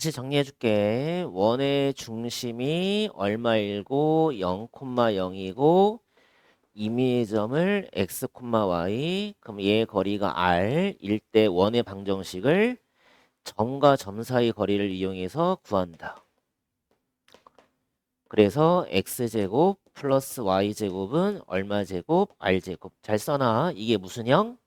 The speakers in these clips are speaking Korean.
다시 정리해 줄게. 원의 중심이 얼마이고 0,0이고 임의의 점을 x, y. 그럼 얘의 거리가 r일 때 원의 방정식을 점과 점 사이 거리를 이용해서 구한다. 그래서 x제곱 플러스 y제곱은 얼마 제곱? r제곱. 잘 써놔. 이게 무슨 형?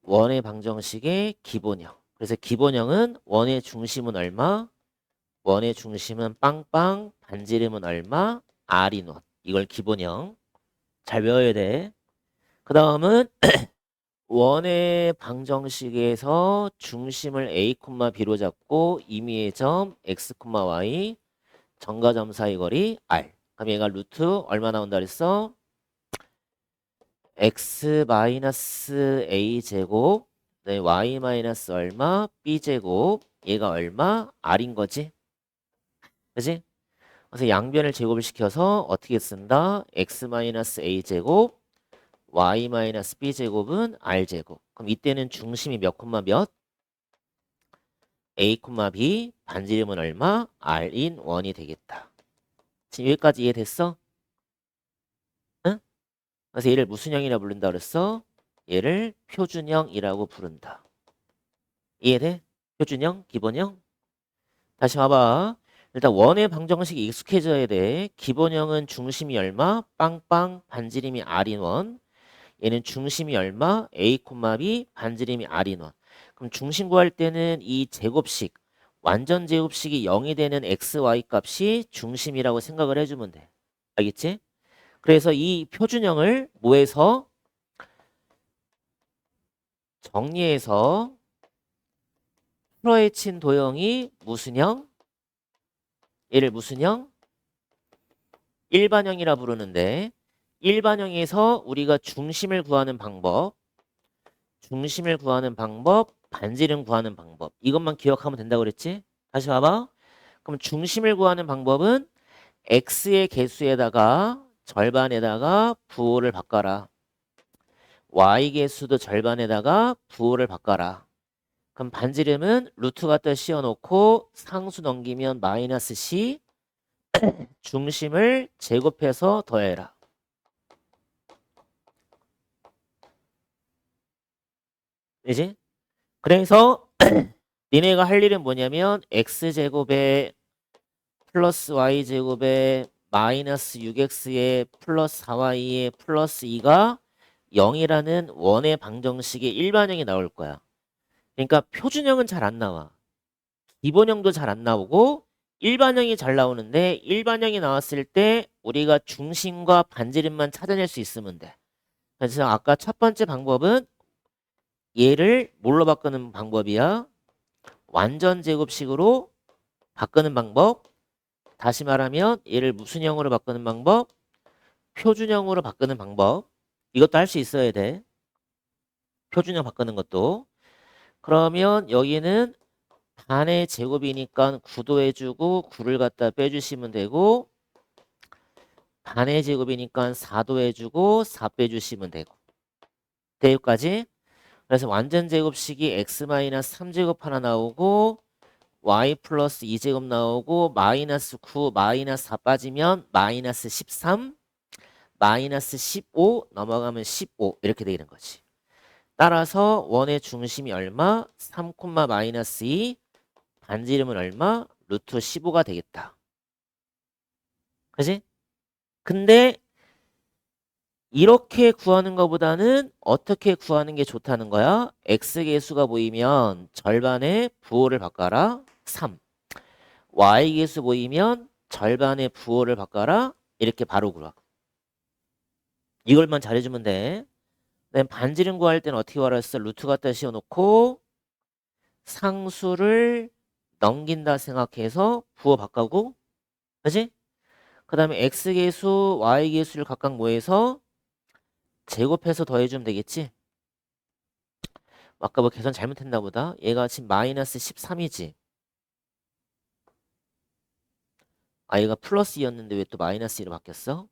원의 방정식의 기본형. 그래서 기본형은 원의 중심은 얼마? 원의 중심은 빵빵, 반지름은 얼마? R인 원. 이걸 기본형. 잘 외워야 돼. 그 다음은 원의 방정식에서 중심을 A, B로 잡고 임의의 점 X, Y, 점과 점 사이 거리 R. 그럼 얘가 루트 얼마 나온다 그랬어? X 마이너스 A 제곱, 네, Y 마이너스 얼마? B 제곱. 얘가 얼마? R인 거지. 그지? 그래서 양변을 제곱을 시켜서 어떻게 쓴다? x-a 제곱, y-b 제곱은 r 제곱. 그럼 이때는 중심이 몇 콤마 몇? a, b, 반지름은 얼마? r인 원이 되겠다. 지금 여기까지 이해됐어? 응? 그래서 얘를 무슨 형이라 부른다 그랬어? 얘를 표준형이라고 부른다. 이해돼? 표준형? 기본형? 다시 봐봐. 일단 원의 방정식이 익숙해져야 돼. 기본형은 중심이 얼마? 빵빵, 반지름이 r인 원. 얘는 중심이 얼마? A, B, 반지름이 R인 원. 그럼 중심 구할 때는 이 제곱식, 완전 제곱식이 0이 되는 x, y 값이 중심이라고 생각을 해주면 돼. 알겠지? 그래서 이 표준형을 뭐해서? 정리해서 풀어헤 친 도형이 무슨 형? 얘를 무슨 형? 일반형이라 부르는데 일반형에서 우리가 중심을 구하는 방법, 반지름 구하는 방법. 이것만 기억하면 된다고 그랬지? 다시 봐봐. 그럼 중심을 구하는 방법은 x의 개수에다가 절반에다가 부호를 바꿔라. y 개수도 절반에다가 부호를 바꿔라. 그럼 반지름은 루트 갖다 씌워놓고 상수 넘기면 마이너스 c, 중심을 제곱해서 더해라. 그지? 그래서 니네가 할 일은 뭐냐면 x제곱에 플러스 y제곱에 마이너스 6x에 플러스 4y에 플러스 2가 0이라는 원의 방정식의 일반형이 나올 거야. 그러니까 표준형은 잘 안 나와. 기본형도 잘 안 나오고 일반형이 잘 나오는데 일반형이 나왔을 때 우리가 중심과 반지름만 찾아낼 수 있으면 돼. 그래서 아까 첫 번째 방법은 얘를 뭘로 바꾸는 방법이야? 완전 제곱식으로 바꾸는 방법. 다시 말하면 얘를 무슨 형으로 바꾸는 방법? 표준형으로 바꾸는 방법. 이것도 할 수 있어야 돼. 표준형 바꾸는 것도. 그러면 여기는 반의 제곱이니까 9도 해주고 9를 갖다 빼주시면 되고 반의 제곱이니까 4도 해주고 4 빼주시면 되고 대입까지. 그래서 완전 제곱식이 x-3제곱 하나 나오고 y 플러스 2제곱 나오고 마이너스 9 마이너스 4 빠지면 마이너스 13 마이너스 15 넘어가면 15 이렇게 되는 거지. 따라서 원의 중심이 얼마? 3, 마이너스 2 반지름은 얼마? 루트 15가 되겠다. 그지? 근데 이렇게 구하는 것보다는 어떻게 구하는 게 좋다는 거야? x계수가 보이면 절반의 부호를 바꿔라. 3. y계수 보이면 절반의 부호를 바꿔라. 이렇게 바로 구하. 이걸만 잘해주면 돼. 그다음 반지름 구할 때는 어떻게 구하라 했어? 루트 갖다 씌워놓고 상수를 넘긴다 생각해서 부호 바꾸고, 그지? 그 다음에 x계수, y계수를 각각 뭐해서 제곱해서 더해주면 되겠지? 아까 뭐 계산 잘못했나 보다. 얘가 지금 마이너스 13이지. 아, 얘가 플러스 2였는데 왜 또 마이너스 2로 바뀌었어?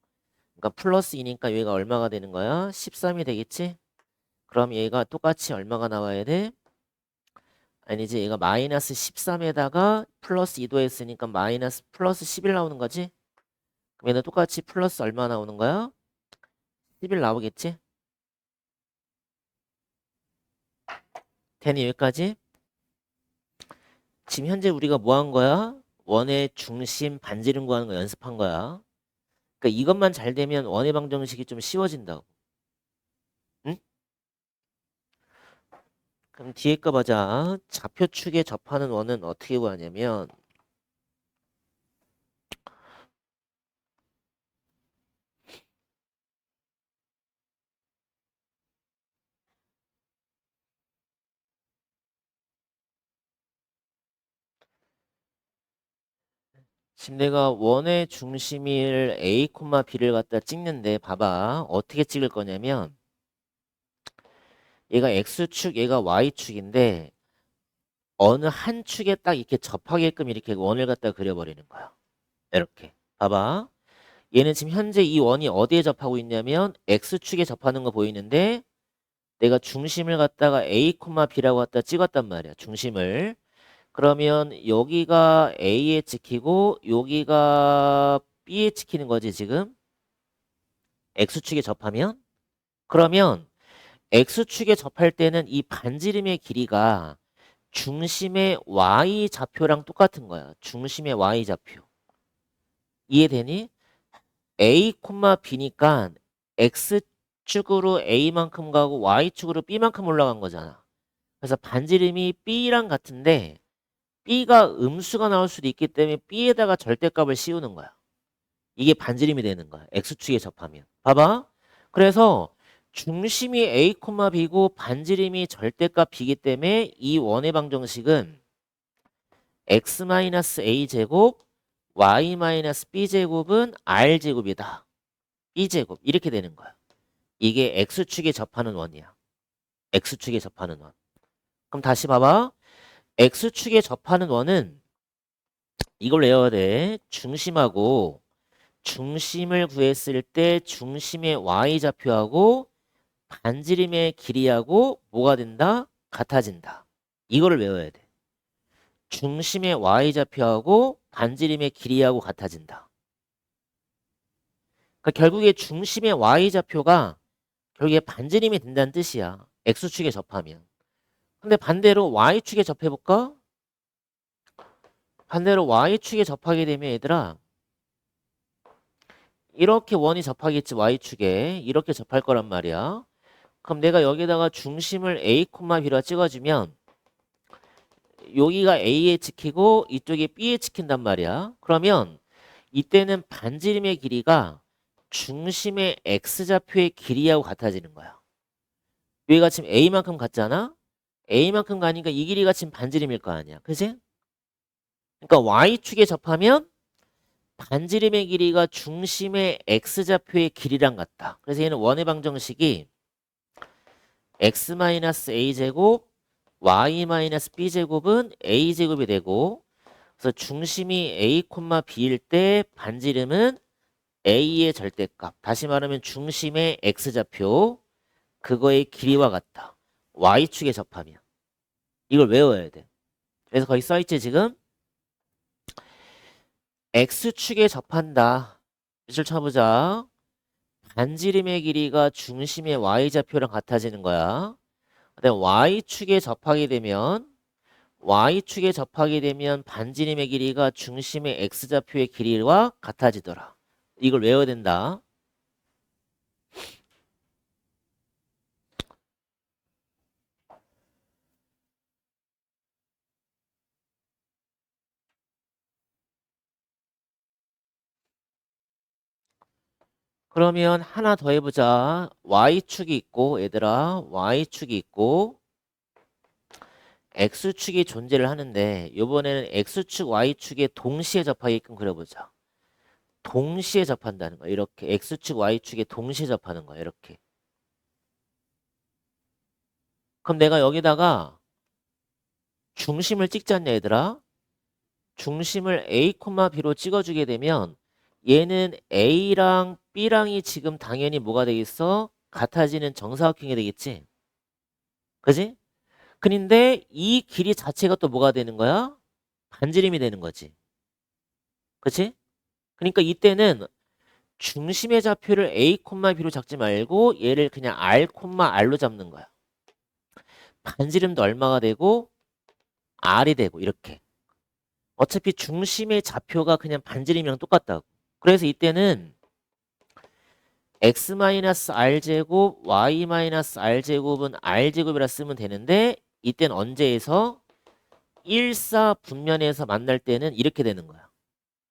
그러니까 플러스 2니까 얘가 얼마가 되는 거야? 13이 되겠지? 그럼 얘가 똑같이 얼마가 나와야 돼? 아니지, 얘가 마이너스 13에다가 플러스 2도 했으니까 마이너스 플러스 11 나오는 거지? 그럼 얘는 똑같이 플러스 얼마 나오는 거야? 11 나오겠지? 되니 여기까지? 지금 현재 우리가 뭐 한 거야? 원의 중심 반지름 구하는 거 연습한 거야. 그러니까 이것만 잘 되면 원의 방정식이 좀 쉬워진다고. 응? 그럼 뒤에 거 보자. 좌표축에 접하는 원은 어떻게 구하냐면 지금 내가 원의 중심일 A, B를 갖다 찍는데 봐봐. 어떻게 찍을 거냐면 얘가 X축, 얘가 Y축인데 어느 한 축에 딱 이렇게 접하게끔 이렇게 원을 갖다 그려버리는 거야. 이렇게. 봐봐. 얘는 지금 현재 이 원이 어디에 접하고 있냐면 X축에 접하는 거 보이는데 내가 중심을 갖다가 A, B라고 갖다 찍었단 말이야. 중심을. 그러면 여기가 A에 찍히고 여기가 B에 찍히는 거지 지금. X축에 접하면. 그러면 X축에 접할 때는 이 반지름의 길이가 중심의 Y좌표랑 똑같은 거야. 중심의 Y좌표. 이해되니? A, B니까 X축으로 A만큼 가고 Y축으로 B만큼 올라간 거잖아. 그래서 반지름이 B랑 같은데 B가 음수가 나올 수도 있기 때문에 B에다가 절대값을 씌우는 거야. 이게 반지름이 되는 거야. X축에 접하면. 봐봐. 그래서 중심이 A, B고 반지름이 절대값 B이기 때문에 이 원의 방정식은 X-A제곱 Y-B제곱은 R제곱이다. B제곱 이렇게 되는 거야. 이게 X축에 접하는 원이야. X축에 접하는 원. 그럼 다시 봐봐. X축에 접하는 원은 이걸 외워야 돼. 중심하고 중심을 구했을 때 중심의 Y좌표하고 반지름의 길이하고 뭐가 된다? 같아진다. 이거를 외워야 돼. 중심의 Y좌표하고 반지름의 길이하고 같아진다. 그러니까 결국에 중심의 Y좌표가 결국에 반지름이 된다는 뜻이야. X축에 접하면. 근데 반대로 Y축에 접해볼까? 반대로 Y축에 접하게 되면 얘들아 이렇게 원이 접하겠지. Y축에 이렇게 접할 거란 말이야. 그럼 내가 여기다가 중심을 A, B라 찍어주면 여기가 A에 찍히고 이쪽에 B에 찍힌단 말이야. 그러면 이때는 반지름의 길이가 중심의 X좌표의 길이하고 같아지는 거야. 여기가 지금 A만큼 같잖아? A만큼 가니까 이 길이가 지금 반지름일 거 아니야. 그지? 그러니까 Y축에 접하면 반지름의 길이가 중심의 X좌표의 길이랑 같다. 그래서 얘는 원의 방정식이 X-A제곱 Y-B제곱은 A제곱이 되고 그래서 중심이 A, B일 때 반지름은 A의 절대값. 다시 말하면 중심의 X좌표 그거의 길이와 같다. Y축에 접하면. 이걸 외워야 돼. 그래서 거기 써있지 지금? X축에 접한다. 밑줄 쳐보자. 반지름의 길이가 중심의 Y좌표랑 같아지는 거야. 그다음에 Y축에 접하게 되면 반지름의 길이가 중심의 X좌표의 길이와 같아지더라. 이걸 외워야 된다. 그러면 하나 더 해보자. Y축이 있고 얘들아 Y축이 있고 X축이 존재를 하는데 이번에는 X축, Y축에 동시에 접하게끔 그려보자. 동시에 접한다는 거야. 이렇게 X축, Y축에 동시에 접하는 거야. 이렇게. 그럼 내가 여기다가 중심을 찍지 않냐 얘들아? 중심을 A, B로 찍어주게 되면 얘는 A랑 B랑이 지금 당연히 뭐가 되겠어? 같아지는 정사각형이 되겠지? 그지? 근데 이 길이 자체가 또 뭐가 되는 거야? 반지름이 되는 거지. 그치? 그러니까 이때는 중심의 좌표를 A, B로 잡지 말고 얘를 그냥 R, R로 잡는 거야. 반지름도 얼마가 되고 R이 되고 이렇게. 어차피 중심의 좌표가 그냥 반지름이랑 똑같다고. 그래서 이때는 x-r제곱, y-r제곱은 r제곱이라 쓰면 되는데 이때는 언제에서 1사 분면에서 만날 때는 이렇게 되는 거야.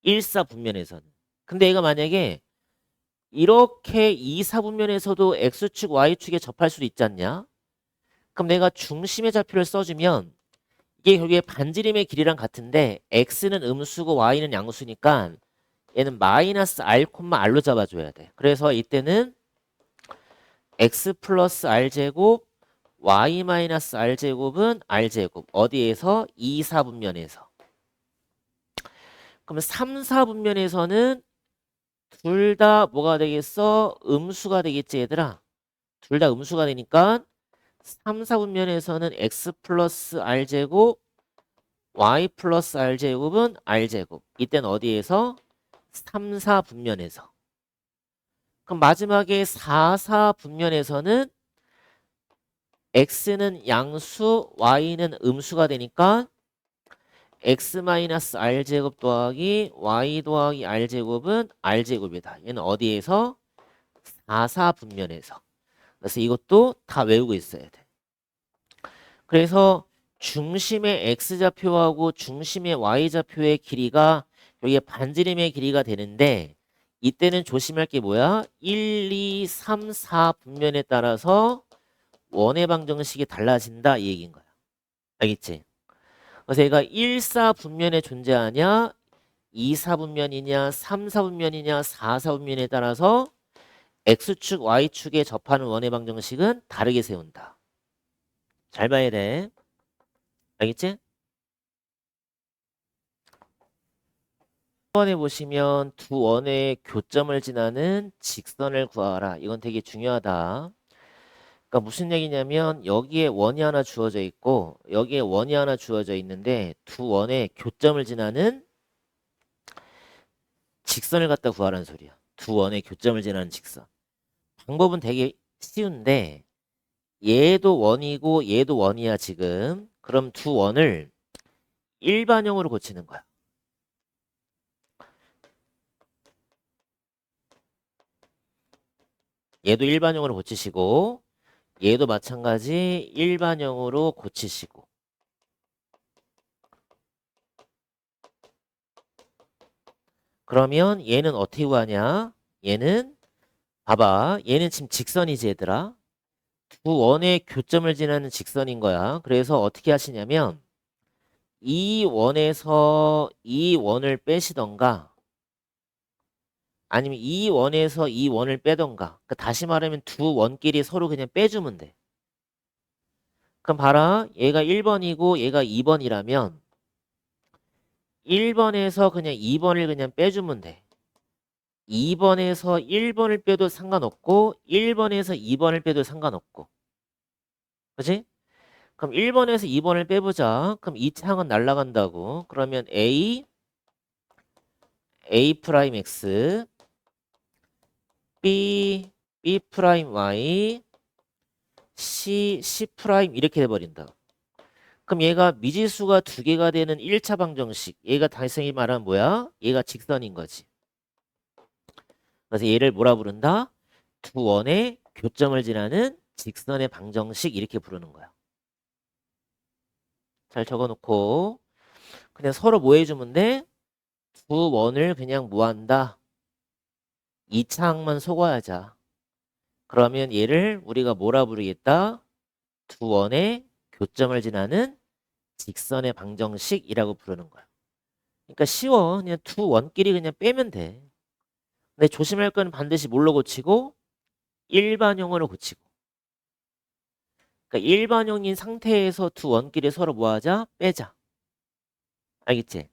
1사 분면에서는. 근데 얘가 만약에 이렇게 2사 분면에서도 x축, y축에 접할 수도 있지 않냐? 그럼 내가 중심의 좌표를 써주면 이게 결국에 반지름의 길이랑 같은데 x는 음수고 y는 양수니까 얘는 마이너스 r, r로 잡아줘야 돼. 그래서 이때는 x 플러스 r제곱 y 마이너스 r제곱은 r제곱. 어디에서? 2, 4분면에서. 그럼 3, 4분면에서는 둘 다 뭐가 되겠어? 음수가 되겠지 얘들아. 둘 다 음수가 되니까 3, 4분면에서는 x 플러스 r제곱 y 플러스 r제곱은 r제곱. 이때는 어디에서? 3, 4분면에서. 그럼 마지막에 4, 4분면에서는 x는 양수, y는 음수가 되니까 x-r제곱 더하기 y 더하기 r제곱은 r제곱이다. 얘는 어디에서? 4, 4분면에서. 그래서 이것도 다 외우고 있어야 돼. 그래서 중심의 x좌표하고 중심의 y좌표의 길이가 여기에 반지름의 길이가 되는데 이때는 조심할 게 뭐야? 1, 2, 3, 4분면에 따라서 원의 방정식이 달라진다 이 얘기인 거야. 알겠지? 그래서 얘가 1, 4분면에 존재하냐 2, 4분면이냐 3, 4분면이냐 4, 4분면에 따라서 x축, y축에 접하는 원의 방정식은 다르게 세운다. 잘 봐야 돼. 알겠지? 1번에 보시면 두 원의 교점을 지나는 직선을 구하라. 이건 되게 중요하다. 그러니까 무슨 얘기냐면 여기에 원이 하나 주어져 있고 여기에 원이 하나 주어져 있는데 두 원의 교점을 지나는 직선을 갖다 구하라는 소리야. 두 원의 교점을 지나는 직선. 방법은 되게 쉬운데 얘도 원이고 얘도 원이야 지금. 그럼 두 원을 일반형으로 고치는 거야. 얘도 일반형으로 고치시고 얘도 마찬가지 일반형으로 고치시고 그러면 얘는 어떻게 구하냐? 얘는 봐봐. 얘는 지금 직선이지 얘들아. 두 원의 교점을 지나는 직선인 거야. 그래서 어떻게 하시냐면 이 원에서 이 원을 빼시던가 아니면 이 원에서 이 원을 빼던가 그러니까 다시 말하면 두 원끼리 서로 그냥 빼주면 돼. 그럼 봐라. 얘가 1번이고 얘가 2번이라면 1번에서 그냥 2번을 그냥 빼주면 돼. 2번에서 1번을 빼도 상관없고 1번에서 2번을 빼도 상관없고 그치? 그럼 1번에서 2번을 빼보자. 그럼 이 창은 날아간다고. 그러면 A 프라임 X B 프라임 Y C 프라임 이렇게 돼버린다. 그럼 얘가 미지수가 두 개가 되는 1차 방정식. 얘가 다시 말하면 뭐야? 얘가 직선인 거지. 그래서 얘를 뭐라 부른다? 두 원의 교점을 지나는 직선의 방정식 이렇게 부르는 거야. 잘 적어놓고 그냥 서로 뭐 해주면 돼? 두 원을 그냥 뭐 한다? 2차 항만 속아야자. 그러면 얘를 우리가 뭐라 부르겠다? 두 원의 교점을 지나는 직선의 방정식이라고 부르는 거야. 그러니까 쉬워. 그냥 두 원끼리 그냥 빼면 돼. 근데 조심할 건 반드시 뭘로 고치고? 일반형으로 고치고. 그러니까 일반형인 상태에서 두 원끼리 서로 뭐 하자? 빼자. 알겠지?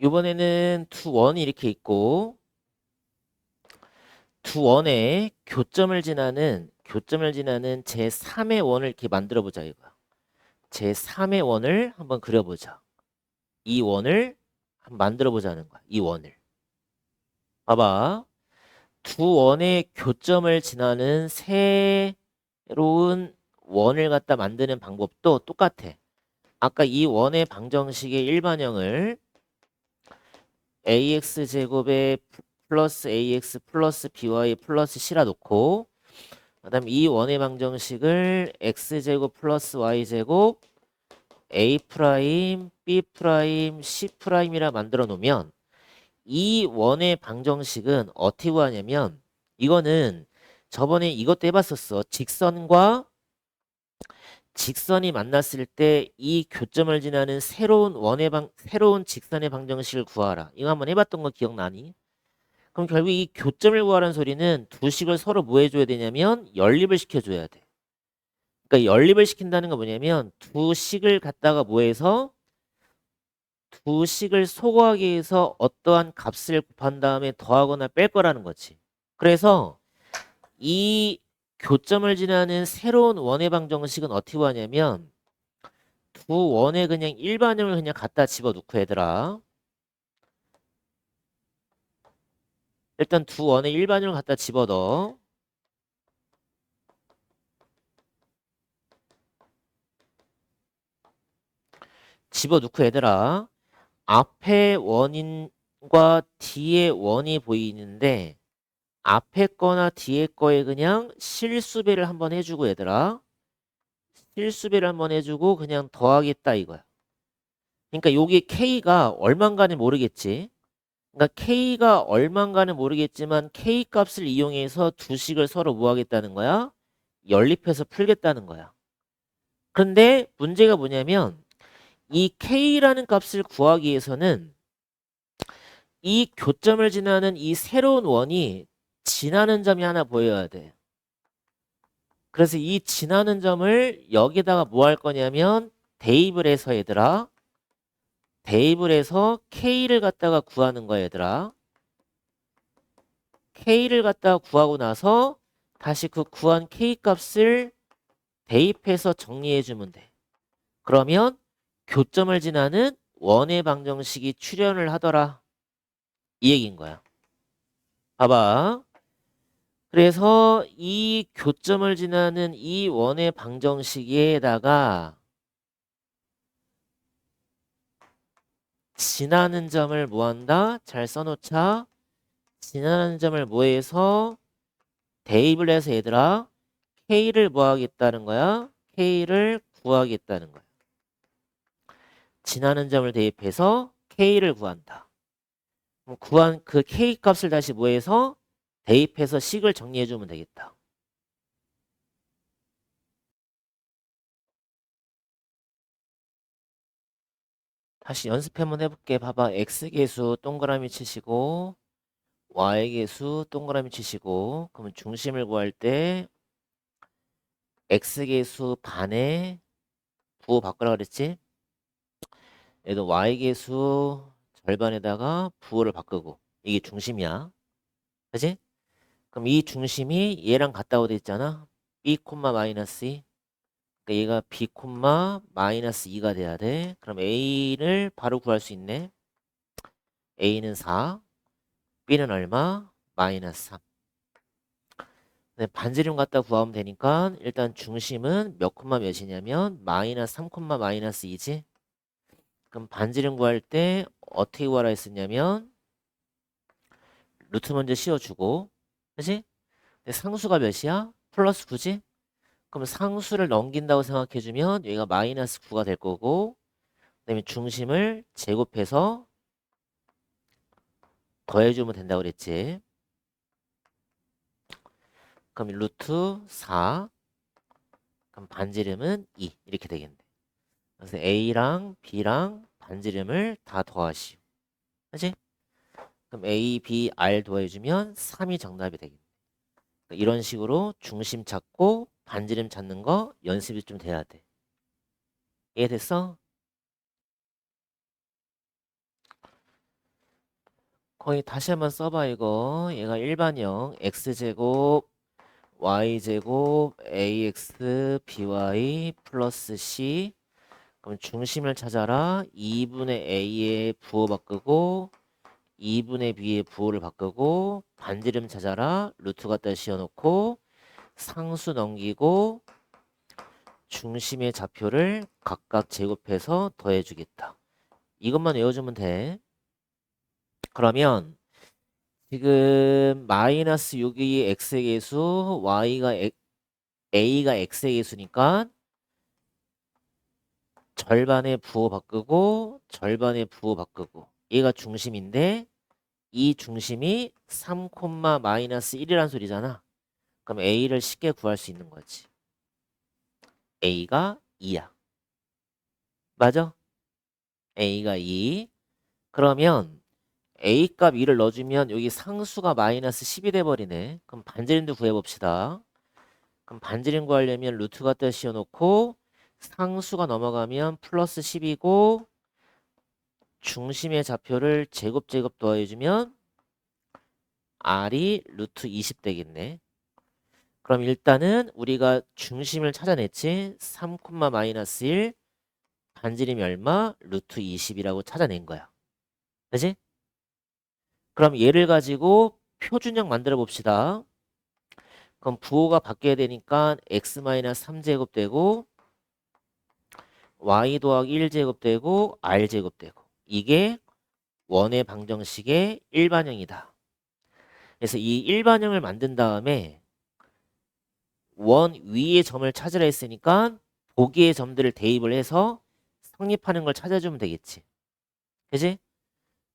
이번에는 투원이 이렇게 있고 투원에 교점을 지나는 제3의 원을 이렇게 만들어 보자 이거. 제3의 원을 한번 그려보자. 이 원을 한번 만들어 보자는 거야. 이 원을. 봐봐. 두 원의 교점을 지나는 새로운 원을 갖다 만드는 방법도 똑같아. 아까 이 원의 방정식의 일반형을 ax제곱에 플러스 ax 플러스 by 플러스 c라 놓고 그 다음 이 원의 방정식을 x제곱 플러스 y제곱 a 프라임, b 프라임, c 프라임이라 만들어 놓으면 이 원의 방정식은 어떻게 구하냐면 이거는 저번에 이것도 해봤었어. 직선이 만났을 때 이 교점을 지나는 새로운 직선의 방정식을 구하라. 이거 한번 해봤던 거 기억나니? 그럼 결국 이 교점을 구하라는 소리는 두 식을 서로 뭐 해줘야 되냐면 연립을 시켜줘야 돼. 그러니까 연립을 시킨다는 건 뭐냐면 두 식을 갖다가 뭐해서 두 식을 소거하기 위해서 어떠한 값을 곱한 다음에 더하거나 뺄 거라는 거지. 그래서 이 교점을 지나는 새로운 원의 방정식은 어떻게 구하냐면 두 원에 그냥 일반형을 그냥 갖다 집어넣고 얘들아. 일단 두 원에 일반형을 갖다 집어넣어. 집어넣고 얘들아. 앞에 원인과 뒤에 원이 보이는데 앞에 거나 뒤에 거에 그냥 실수배를 한번 해주고 얘들아. 실수배를 한번 해주고 그냥 더하겠다 이거야. 그러니까 여기 K가 얼만가는 모르겠지. 그러니까 K가 얼만가는 모르겠지만 K 값을 이용해서 두 식을 서로 뭐 하겠다는 거야? 연립해서 풀겠다는 거야. 그런데 문제가 뭐냐면 이 K라는 값을 구하기 위해서는 이 교점을 지나는 이 새로운 원이 지나는 점이 하나 보여야 돼. 그래서 이 지나는 점을 여기다가 뭐 할 거냐면 대입을 해서 얘들아. 대입을 해서 K를 갖다가 구하는 거야 얘들아. K를 갖다가 구하고 나서 다시 그 구한 K 값을 대입해서 정리해 주면 돼. 그러면 교점을 지나는 원의 방정식이 출현을 하더라. 이 얘기인 거야. 봐봐. 그래서 이 교점을 지나는 이 원의 방정식에다가 지나는 점을 뭐한다? 잘 써놓자. 지나는 점을 뭐해서 대입을 해서 얘들아 K를 뭐 하겠다는 거야? K를 구하겠다는 거야. 지나는 점을 대입해서 K를 구한다. 그럼 구한 그 K 값을 다시 뭐해서 대입해서 식을 정리해주면 되겠다. 다시 연습 한번 해볼게. 봐봐. X계수 동그라미 치시고 Y계수 동그라미 치시고 그러면 중심을 구할 때 X계수 반에 부호 바꾸라 그랬지? 얘도 Y계수 절반에다가 부호를 바꾸고 이게 중심이야. 그지? 그럼 이 중심이 얘랑 같다고 돼 있잖아. B, 마이너스 2. 그러니까 얘가 B, 마이너스 2가 돼야 돼. 그럼 A를 바로 구할 수 있네. A는 4, B는 얼마? 마이너스 3. 네, 반지름 갖다 구하면 되니까 일단 중심은 몇 콤마 몇이냐면 마이너스 3, 마이너스 2지. 그럼 반지름 구할 때 어떻게 구하라 했었냐면 루트 먼저 씌워주고 그치? 근데 상수가 몇이야? 플러스 9지? 그럼 상수를 넘긴다고 생각해주면 여기가 마이너스 9가 될 거고 그다음에 중심을 제곱해서 더해주면 된다고 그랬지. 그럼 루트 4 그럼 반지름은 2 이렇게 되겠네. 그래서 A랑 B랑 반지름을 다 더하시오. 그치? 그럼 A, B, R 더해주면 3이 정답이 되겠네. 그러니까 이런 식으로 중심 찾고 반지름 찾는 거 연습이 좀 돼야 돼. 이해됐어? 거의 다시 한번 써봐 이거. 얘가 일반형 x제곱 y제곱 ax by 플러스 c. 그럼 중심을 찾아라. 2분의 a의 부호 바꾸고 2분의 b의 부호를 바꾸고 반지름 찾아라. 루트 갖다 씌워놓고 상수 넘기고 중심의 좌표를 각각 제곱해서 더해주겠다. 이것만 외워주면 돼. 그러면 지금 마이너스 6이 x의 개수, a가 x의 개수니까 절반의 부호 바꾸고 절반의 부호 바꾸고 얘가 중심인데 이 중심이 3, 마이너스 1이란 소리잖아. 그럼 a를 쉽게 구할 수 있는 거지. a가 2야. 맞아? a가 2. 그러면 a 값 2를 넣어주면 여기 상수가 마이너스 10이 돼버리네. 그럼 반지름도 구해봅시다. 그럼 반지름 구하려면 루트 갖다 씌워놓고 상수가 넘어가면 플러스 10이고 중심의 좌표를 제곱 더해주면 r이 루트 20 되겠네. 그럼 일단은 우리가 중심을 찾아냈지. 3, 마이너스 1 반지름이 얼마? 루트 20이라고 찾아낸 거야. 그치? 그럼 얘를 가지고 표준형 만들어 봅시다. 그럼 부호가 바뀌어야 되니까 x-3제곱 되고 y 더하기 1제곱 되고 r제곱 되고 이게 원의 방정식의 일반형이다. 그래서 이 일반형을 만든 다음에 원 위의 점을 찾으라 했으니까 보기의 점들을 대입을 해서 성립하는 걸 찾아주면 되겠지. 그치?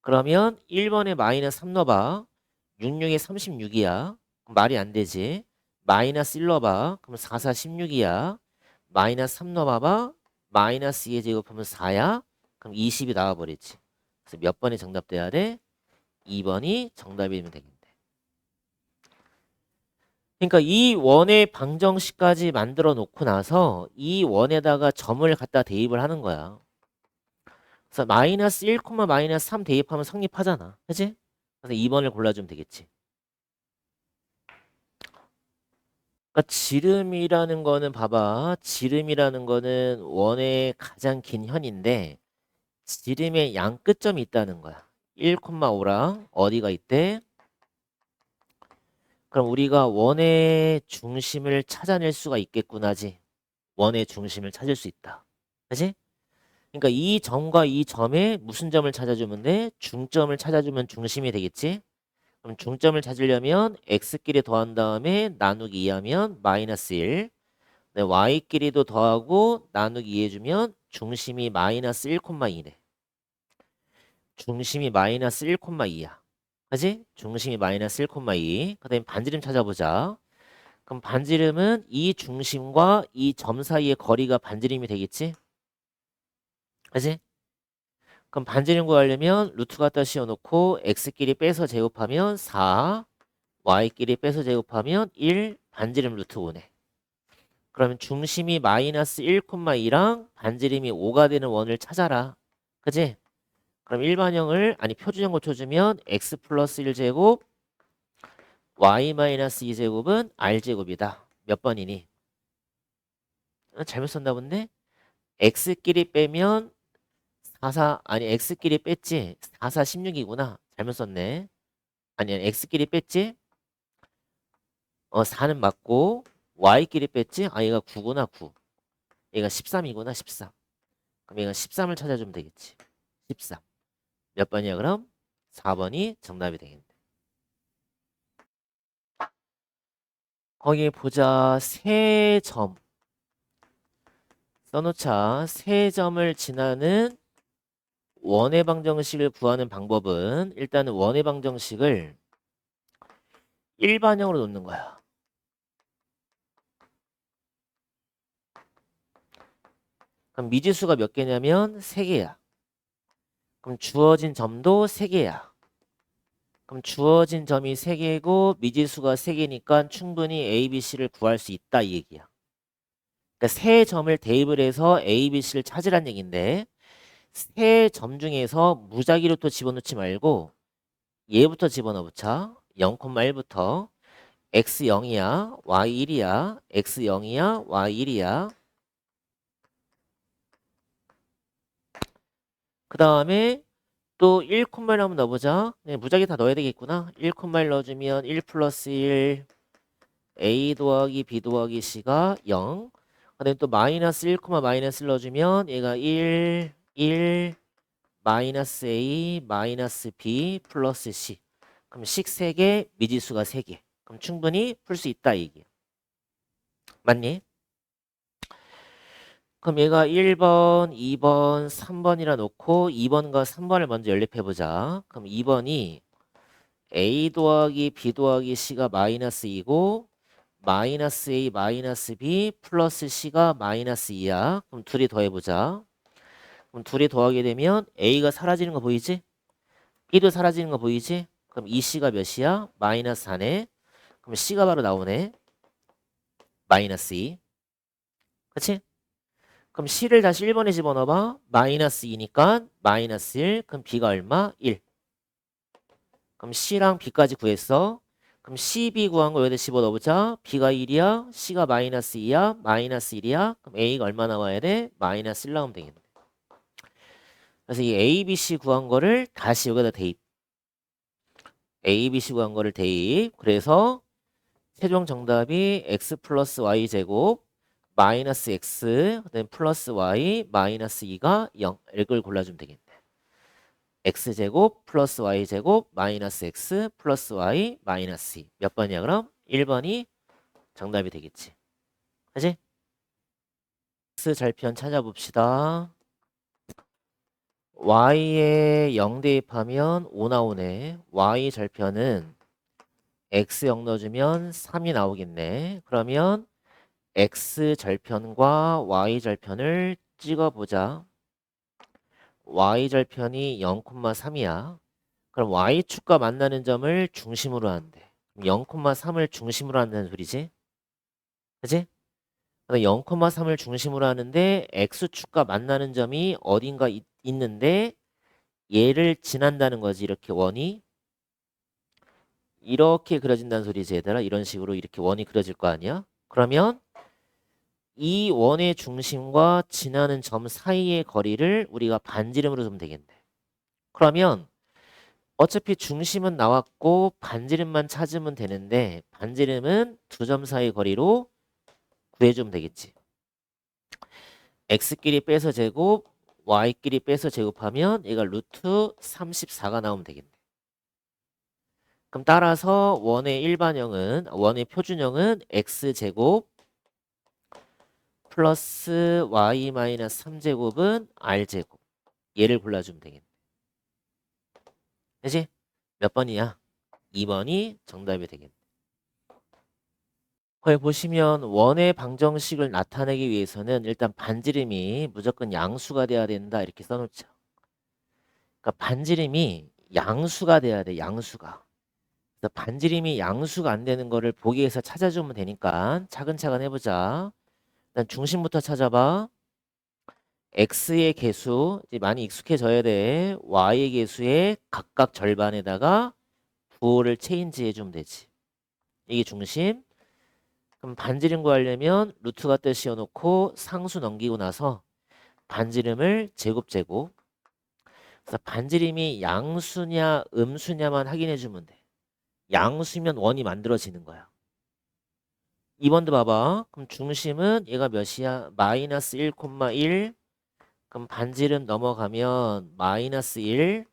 그러면 1번에 마이너스 3 넣어봐. 66에 36이야. 말이 안 되지. 마이너스 1 넣어봐. 그럼 4, 16이야. 마이너스 3 넣어봐봐. 마이너스 2의 제곱하면 4야. 그럼 20이 나와버리지. 그래서 몇 번이 정답 돼야 돼? 2번이 정답이 되면 되겠네. 그러니까 이 원의 방정식까지 만들어 놓고 나서 이 원에다가 점을 갖다 대입을 하는 거야. 그래서 마이너스 1, 마이너스 3 대입하면 성립하잖아. 그치? 그래서 2번을 골라주면 되겠지. 그러니까 지름이라는 거는 봐봐. 지름이라는 거는 원의 가장 긴 현인데 지름의 양 끝점이 있다는 거야. 1,5랑 어디가 있대? 그럼 우리가 원의 중심을 찾아낼 수가 있겠구나지. 원의 중심을 찾을 수 있다. 그치? 그러니까 이 점과 이 점에 무슨 점을 찾아주면 돼? 중점을 찾아주면 중심이 되겠지? 그럼 중점을 찾으려면 x끼리 더한 다음에 나누기 2하면 마이너스 1. 네, y끼리도 더하고 나누기 2 해주면 중심이 마이너스 1,2네. 중심이 마이너스 1,2야. 그지? 중심이 마이너스 1,2. 그 다음에 반지름 찾아보자. 그럼 반지름은 이 중심과 이 점 사이의 거리가 반지름이 되겠지? 그지? 그럼 반지름 구하려면 루트 갖다 씌워놓고 x끼리 빼서 제곱하면 4, y끼리 빼서 제곱하면 1, 반지름 루트 5네. 그러면 중심이 마이너스 1,2랑 반지름이 5가 되는 원을 찾아라. 그지? 그럼 일반형을 아니 표준형 고쳐주면 x 플러스 1제곱 y 마이너스 2제곱은 r제곱이다. 몇 번이니? 잘못 썼나 본데? x끼리 빼면 44 아니 x끼리 뺐지? 44 16이구나. 잘못 썼네. 아니 x끼리 뺐지? 4는 맞고 y끼리 뺐지? 아 얘가 9구나 9. 얘가 13이구나 13. 그럼 얘가 13을 찾아주면 되겠지. 13. 몇 번이야 그럼? 4번이 정답이 되겠네. 거기 보자. 세 점 써놓자. 세 점을 지나는 원의 방정식을 구하는 방법은 일단은 원의 방정식을 일반형으로 놓는 거야. 그럼 미지수가 몇 개냐면 3개야. 그럼 주어진 점도 3개야. 그럼 주어진 점이 3개고 미지수가 3개니까 충분히 A, B, C를 구할 수 있다 이 얘기야. 그러니까 세 점을 대입을 해서 A, B, C를 찾으란 얘기인데 세 점 중에서 무작위로 또 집어넣지 말고 얘부터 집어넣어보자. 0,1부터 x 0이야, y 1이야, x 0이야, y 1이야. 그 다음에 또 1,1 한번 넣어보자. 네, 무작위 다 넣어야 되겠구나. 1,1 넣어주면 1 플러스 1 a 더하기 b 더하기 c가 0. 그 다음에 또 마이너스 1, 마이너스 1 넣어주면 얘가 1, 1, 마이너스 a, 마이너스 b 플러스 c. 그럼 식 3개, 미지수가 3개. 그럼 충분히 풀 수 있다 이게. 맞니? 그럼 얘가 1번, 2번, 3번이라 놓고 2번과 3번을 먼저 연립해보자. 그럼 2번이 a 더하기 b 더하기 c가 마이너스 2고 마이너스 a 마이너스 b 플러스 c가 마이너스 2야. 그럼 둘이 더해보자. 그럼 둘이 더하게 되면 a가 사라지는 거 보이지? b도 사라지는 거 보이지? 그럼 2c가 몇이야? 마이너스 4네. 그럼 c가 바로 나오네. 마이너스 2. 그치? 그럼 C를 다시 1번에 집어넣어봐. 마이너스 2니까 마이너스 1. 그럼 B가 얼마? 1. 그럼 C랑 B까지 구했어. 그럼 C, B 구한 거 여기다 집어넣어보자. B가 1이야. C가 마이너스 2야. 마이너스 1이야. 그럼 A가 얼마 나와야 돼? 마이너스 1 나오면 되겠네. 그래서 이 A, B, C 구한 거를 다시 여기다 대입. A, B, C 구한 거를 대입. 그래서 최종 정답이 X 플러스 Y 제곱 마이너스 x 그다음 플러스 y 마이너스 2가 0 이걸 골라주면 되겠네. x제곱 플러스 y제곱 마이너스 x 플러스 y 마이너스 2. 몇 번이야 그럼? 1번이 정답이 되겠지. 그치? x 절편 찾아봅시다. y에 0 대입하면 5 나오네. y 절편은 x 0 넣어주면 3이 나오겠네. 그러면 x 절편과 y 절편을 찍어보자. y 절편이 0,3이야. 그럼 y축과 만나는 점을 중심으로 한대. 0,3을 중심으로 한다는 소리지. 그치? 0,3을 중심으로 하는데 x축과 만나는 점이 어딘가 있는데 얘를 지난다는 거지. 이렇게 원이. 이렇게 그려진다는 소리지 얘들아. 이런 식으로 이렇게 원이 그려질 거 아니야? 그러면 이 원의 중심과 지나는 점 사이의 거리를 우리가 반지름으로 두면 되겠네. 그러면 어차피 중심은 나왔고 반지름만 찾으면 되는데 반지름은 두 점 사이 거리로 구해주면 되겠지. x끼리 빼서 제곱, y끼리 빼서 제곱하면 얘가 루트 34가 나오면 되겠네. 그럼 따라서 원의 표준형은 x제곱 플러스 y 마이너스 3제곱은 r제곱. 얘를 골라주면 되겠네. 그치? 몇 번이야? 2번이 정답이 되겠네. 거기 보시면 원의 방정식을 나타내기 위해서는 일단 반지름이 무조건 양수가 돼야 된다 이렇게 써놓죠. 그러니까 반지름이 양수가 돼야 돼. 양수가. 그래서 반지름이 양수가 안 되는 거를 보기에서 찾아주면 되니까 차근차근 해보자. 일단 중심부터 찾아봐. x의 개수 이제 많이 익숙해져야 돼. y의 개수의 각각 절반에다가 부호를 체인지 해주면 되지. 이게 중심. 그럼 반지름 구하려면 루트 갖다 씌워놓고 상수 넘기고 나서 반지름을 제곱. 그래서 반지름이 양수냐 음수냐만 확인해주면 돼. 양수면 원이 만들어지는 거야. 2번도 봐봐. 그럼 중심은 얘가 몇이야? 마이너스 1,1. 그럼 반지름 넘어가면 마이너스 1.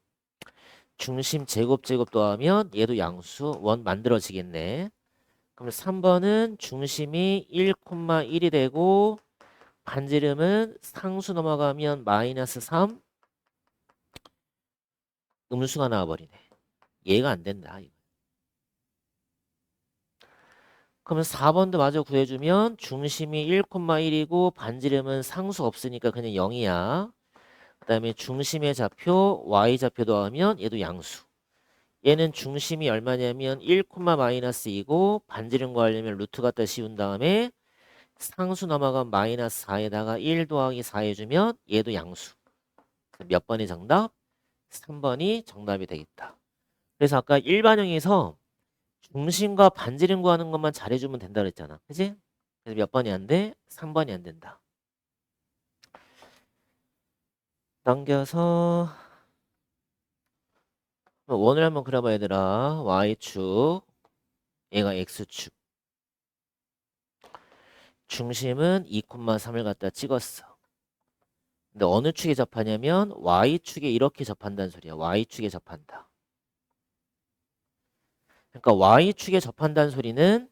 중심 제곱 더하면 얘도 양수 원 만들어지겠네. 그럼 3번은 중심이 1,1이 되고 반지름은 상수 넘어가면 마이너스 3 음수가 나와버리네. 얘가 안 된다. 그러면 4번도 마저 구해주면 중심이 1,1이고 반지름은 상수 없으니까 그냥 0이야. 그 다음에 중심의 좌표 y좌표 더하면 얘도 양수. 얘는 중심이 얼마냐면 1, 마이너스 2고 반지름 구하려면 루트 갖다 씌운 다음에 상수 넘어간 마이너스 4에다가 1 더하기 4 해주면 얘도 양수. 몇 번이 정답? 3번이 정답이 되겠다. 그래서 아까 일반형에서 중심과 반지름 구하는 것만 잘해주면 된다 그랬잖아. 그지? 그래서 몇 번이 안 돼? 3번이 안 된다. 넘겨서 원을 한번 그려봐 얘들아. Y축, 얘가 X축. 중심은 2,3을 갖다 찍었어. 근데 어느 축에 접하냐면 Y축에 이렇게 접한다는 소리야. Y축에 접한다. 그러니까 Y축에 접한다는 소리는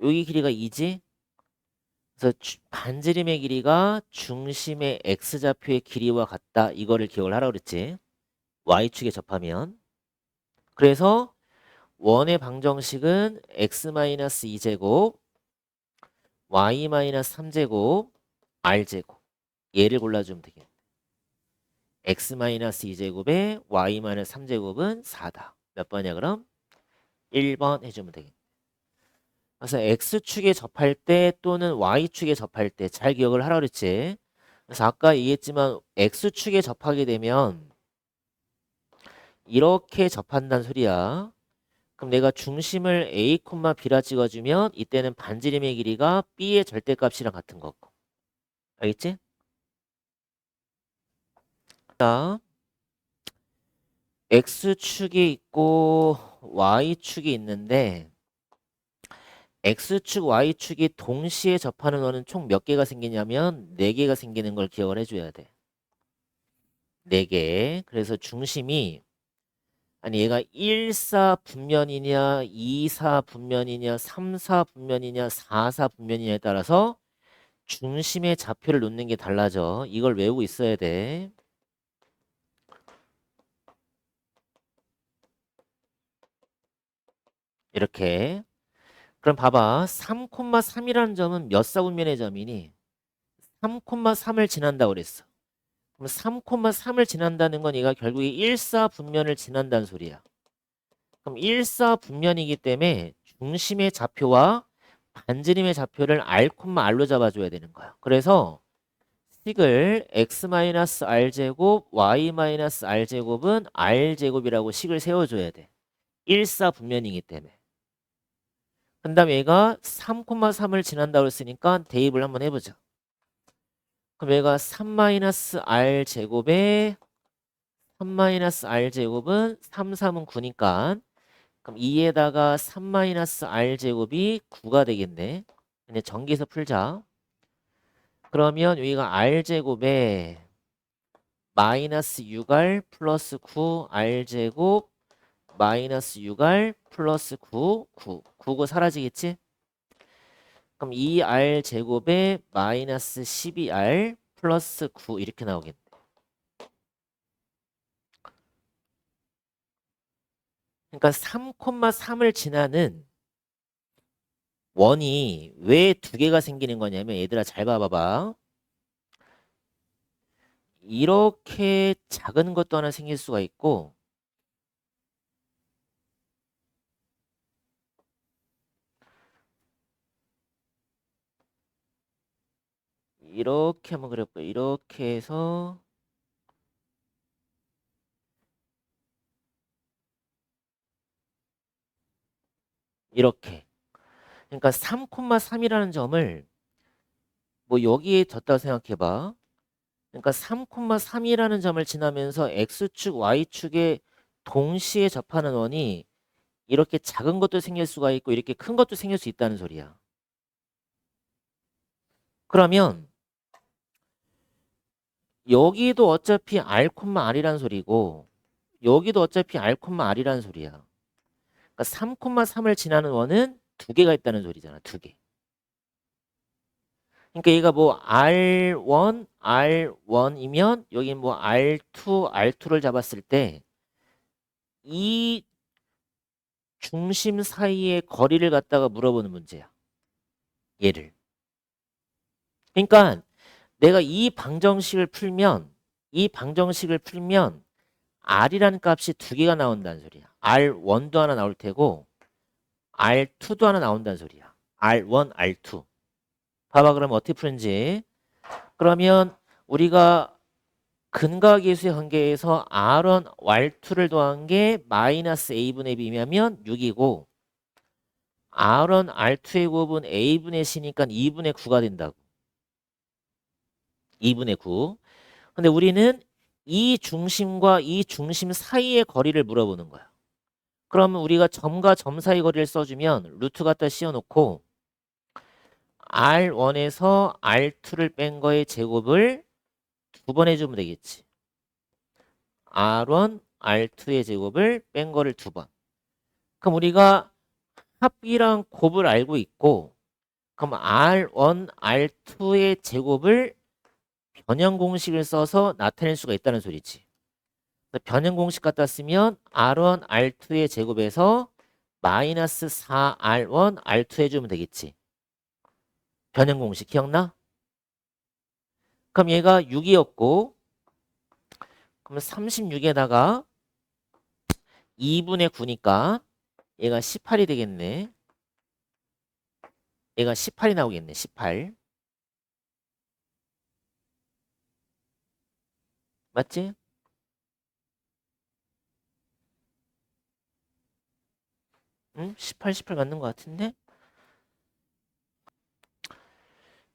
여기 길이가 2지? 그래서 반지름의 길이가 중심의 X좌표의 길이와 같다. 이거를 기억을 하라고 그랬지. Y축에 접하면. 그래서 원의 방정식은 X-2제곱, Y-3제곱, R제곱. 얘를 골라주면 되겠네. X-2제곱에 Y-3제곱은 4다. 몇 번이야 그럼? 1번 해주면 되겠네. 그래서 X축에 접할 때 또는 Y축에 접할 때 잘 기억을 하라 그랬지. 그래서 아까 얘기했지만 X축에 접하게 되면 이렇게 접한다는 소리야. 그럼 내가 중심을 A, B라 찍어주면 이때는 반지름의 길이가 B의 절대값이랑 같은 거고. 알겠지? 자, X축이 있고 Y축이 있는데 X축, Y축이 동시에 접하는 원은 총 몇 개가 생기냐면 4개가 생기는 걸 기억을 해줘야 돼. 4개. 그래서 중심이 아니 얘가 1, 4 분면이냐 2, 4 분면이냐 3, 4 분면이냐 4, 4 분면이냐에 따라서 중심의 좌표를 놓는 게 달라져. 이걸 외우고 있어야 돼. 이렇게. 그럼 봐봐. 3,3이라는 점은 몇 사분면의 점이니? 3,3을 지난다고 그랬어. 그럼 3,3을 지난다는 건 얘가 결국에 1, 4 분면을 지난다는 소리야. 그럼 1, 4 분면이기 때문에 중심의 좌표와 반지름의 좌표를 R,R로 잡아줘야 되는 거야. 그래서 식을 x-r제곱, y-r제곱은 r제곱이라고 식을 세워줘야 돼. 1, 4 분면이기 때문에. 그 다음에 얘가 3,3을 지난다고 했으니까 대입을 한번 해보자. 그럼 얘가 3-r제곱에 3-r제곱은 3, 3은 9니까 그럼 2에다가 3-r제곱이 9가 되겠네. 근데 전기에서 풀자. 그러면 여기가 r제곱에 마이너스 6r 플러스 9r제곱 마이너스 6r 플러스 9, 9가 사라지겠지? 그럼 2r 제곱에 마이너스 12r 플러스 9 이렇게 나오겠네. 그러니까 3,3을 지나는 원이 왜 2개가 생기는 거냐면 얘들아 잘 봐봐봐. 이렇게 작은 것도 하나 생길 수가 있고 이렇게 한번 그려볼게요. 이렇게 해서 이렇게. 그러니까 3,3이라는 점을 뭐 여기에 뒀다고 생각해봐. 그러니까 3,3이라는 점을 지나면서 X축, Y축에 동시에 접하는 원이 이렇게 작은 것도 생길 수가 있고 이렇게 큰 것도 생길 수 있다는 소리야. 그러면 여기도 어차피 R,R이라는 소리고 여기도 어차피 R,R이라는 소리야. 그러니까 3,3을 지나는 원은 2개가 있다는 소리잖아. 2개. 그러니까 얘가 뭐 R1, R1이면 여기 뭐 R2, R2를 잡았을 때 이 중심 사이의 거리를 갖다가 물어보는 문제야. 얘를. 그러니까 내가 이 방정식을 풀면 R이라는 값이 2개가 나온다는 소리야. R1도 하나 나올 테고 R2도 하나 나온다는 소리야. R1, R2. 봐봐 그럼 어떻게 푸는지. 그러면 우리가 근각계수의 관계에서 R1, R2를 더한 게 마이너스 A분의 B면 6이고 R1, R2의 곱은 A분의 C니까 2분의 9가 된다고. 2분의 9. 근데 우리는 이 중심과 이 중심 사이의 거리를 물어보는 거야. 그러면 우리가 점과 점 사이 거리를 써주면 루트 갖다 씌워놓고 R1에서 R2를 뺀 거의 제곱을 두 번 해주면 되겠지. R1, R2의 제곱을 뺀 거를 두 번. 그럼 우리가 합이랑 곱을 알고 있고 그럼 R1, R2의 제곱을 변형 공식을 써서 나타낼 수가 있다는 소리지. 변형 공식 갖다 쓰면 R1, R2의 제곱에서 마이너스 4R1, R2 해주면 되겠지. 변형 공식 기억나? 그럼 얘가 6이었고 그럼 36에다가 2분의 9니까 얘가 18이 되겠네. 얘가 18이 나오겠네. 18. 맞지? 응? 18, 18 맞는 것 같은데?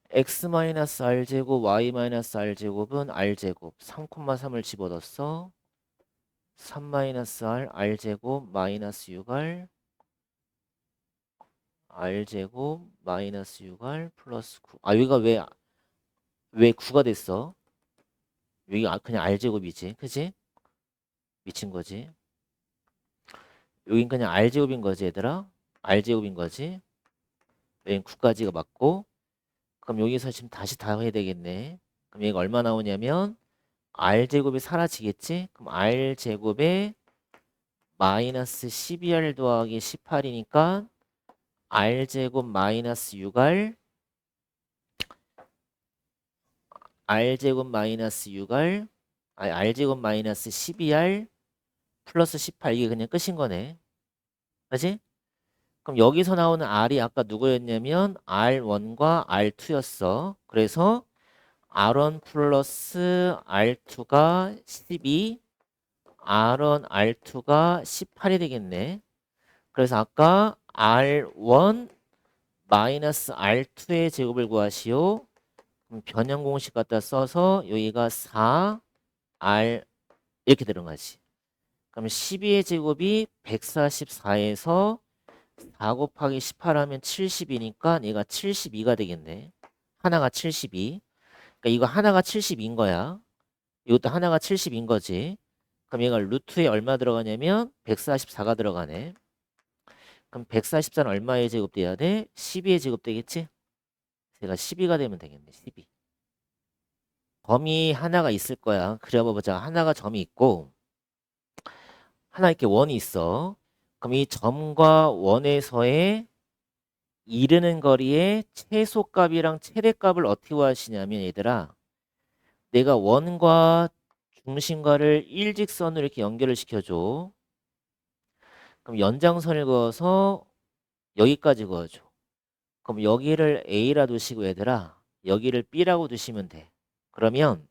x-r제곱, y-r제곱은 r제곱 3,3을 집어넣었어. 3-r, r제곱, 마이너스 6r, r제곱, 마이너스 6r, 플러스 9. 아, 여기가 왜 9가 됐어? 여기 그냥 r제곱이지. 그지? 미친 거지. 여긴 그냥 r제곱인 거지, 얘들아. r제곱인 거지. 여긴 9까지가 맞고. 그럼 여기서 지금 다시 다 해야 되겠네. 그럼 얘가 얼마 나오냐면 r제곱이 사라지겠지? 그럼 r제곱에 마이너스 12r 더하기 18이니까 r제곱 마이너스 6r r제곱 마이너스 6r 아니 r제곱 마이너스 12r 플러스 18 이게 그냥 끝인 거네. 그지? 그럼 여기서 나오는 r이 아까 누구였냐면 r1과 r2였어. 그래서 r1 플러스 r2가 12 R1, R2가 18이 되겠네. 그래서 아까 R1 마이너스 R2의 제곱을 구하시오. 그럼 변형 공식 갖다 써서 여기가 4R 이렇게 들어가지. 그럼 12의 제곱이 144에서 4 곱하기 18 하면 70이니까 얘가 72가 되겠네. 하나가 72. 그러니까 이거 하나가 72인 거야. 이것도 하나가 70인 거지. 그럼 얘가 루트에 얼마 들어가냐면 144가 들어가네. 그럼 144는 얼마의 제곱 돼야 돼? 12의 제곱 되겠지? 제가 12가 되면 되겠네. 12. 점이 하나가 있을 거야. 그려보자. 하나가 점이 있고 하나 이렇게 원이 있어. 그럼 이 점과 원에서의 이르는 거리의 최소값이랑 최대값을 어떻게 구하시냐면 얘들아 내가 원과 중심과를 일직선으로 이렇게 연결을 시켜줘. 그럼 연장선을 그어서 여기까지 그어줘. 그럼 여기를 A라 두시고 얘들아 여기를 B라고 두시면 돼. 그러면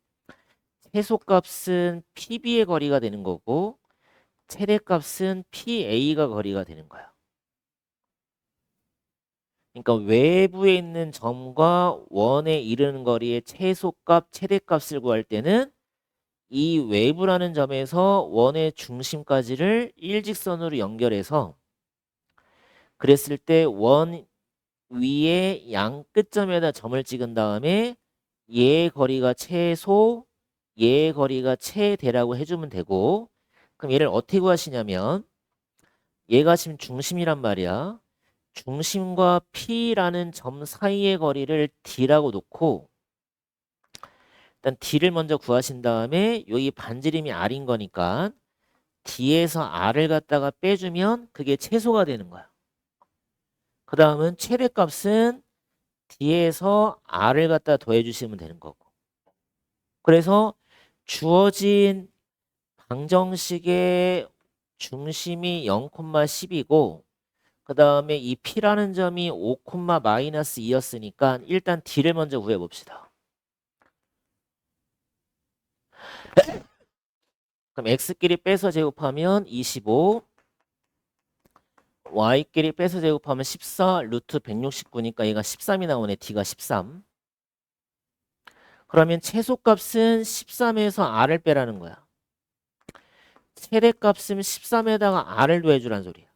최소값은 PB의 거리가 되는 거고 최대값은 PA가 거리가 되는 거야. 그러니까 외부에 있는 점과 원에 이르는 거리의 최소값, 최대값을 구할 때는 이 외부라는 점에서 원의 중심까지를 일직선으로 연결해서 그랬을 때 원 위에 양 끝점에다 점을 찍은 다음에 얘의 거리가 최소, 얘의 거리가 최대라고 해주면 되고 그럼 얘를 어떻게 구하시냐면 얘가 지금 중심이란 말이야. 중심과 P라는 점 사이의 거리를 D라고 놓고 일단 D를 먼저 구하신 다음에 여기 반지름이 R인 거니까 D에서 R을 갖다가 빼주면 그게 최소가 되는 거야. 그 다음은 최대값은 D에서 R을 갖다 더해주시면 되는 거고. 그래서 주어진 방정식의 중심이 0,10이고 그 다음에 이 P라는 점이 5, 마이너스 2였으니까 일단 D를 먼저 구해봅시다. 그럼 x끼리 빼서 제곱하면 25, y끼리 빼서 제곱하면 14, 루트 169니까 얘가 13이 나오네. d가 13. 그러면 최소값은 13에서 r을 빼라는 거야. 최대값은 13에다가 r을 더해주란 소리야.